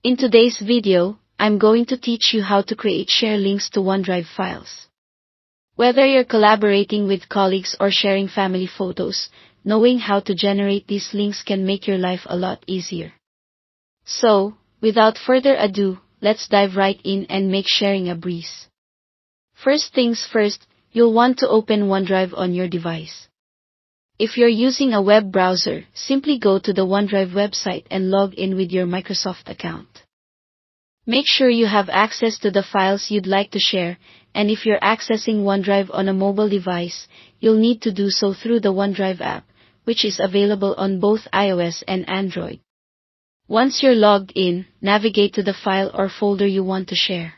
In today's video, I'm going to teach you how to create share links to OneDrive files. Whether you're collaborating with colleagues or sharing family photos, knowing how to generate these links can make your life a lot easier. So, without further ado, let's dive right in and make sharing a breeze. First things first, you'll want to open OneDrive on your device. If you're using a web browser, simply go to the OneDrive website and log in with your Microsoft account. Make sure you have access to the files you'd like to share, and if you're accessing OneDrive on a mobile device, you'll need to do so through the OneDrive app, which is available on both iOS and Android. Once you're logged in, navigate to the file or folder you want to share.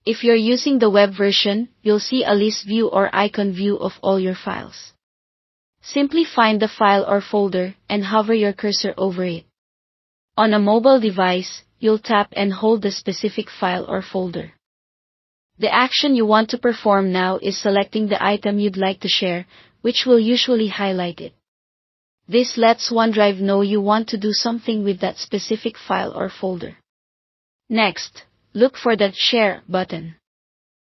If you're using the web version, you'll see a list view or icon view of all your files. Simply find the file or folder and hover your cursor over it. On a mobile device, you'll tap and hold the specific file or folder. The action you want to perform now is selecting the item you'd like to share, which will usually highlight it. This lets OneDrive know you want to do something with that specific file or folder. Next, look for the Share button.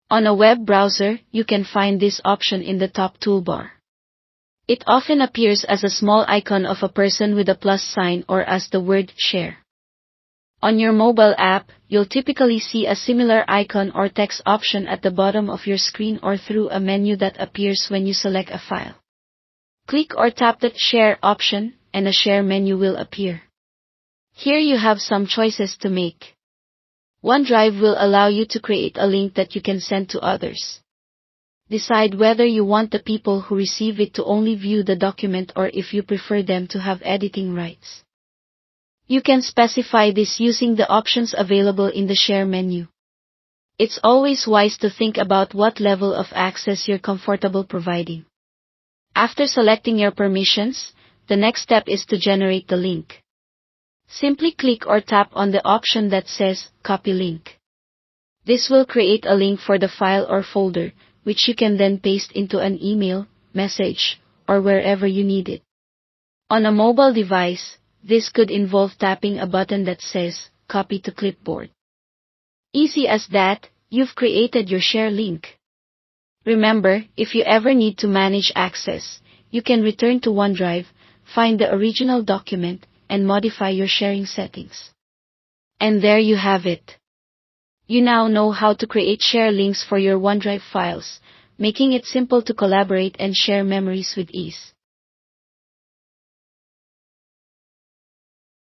On a web browser, you can find this option in the top toolbar. It often appears as a small icon of a person with a plus sign or as the word share. On your mobile app, you'll typically see a similar icon or text option at the bottom of your screen or through a menu that appears when you select a file. Click or tap the Share option, and a Share menu will appear. Here you have some choices to make. OneDrive will allow you to create a link that you can send to others. Decide whether you want the people who receive it to only view the document or if you prefer them to have editing rights. You can specify this using the options available in the Share menu. It's always wise to think about what level of access you're comfortable providing. After selecting your permissions, the next step is to generate the link. Simply click or tap on the option that says Copy Link. This will create a link for the file or folder, which you can then paste into an email, message, or wherever you need it. On a mobile device, this could involve tapping a button that says Copy to Clipboard. Easy as that, you've created your share link. Remember, if you ever need to manage access, you can return to OneDrive, find the original document, and modify your sharing settings. And there you have it. You now know how to create share links for your OneDrive files, making it simple to collaborate and share memories with ease.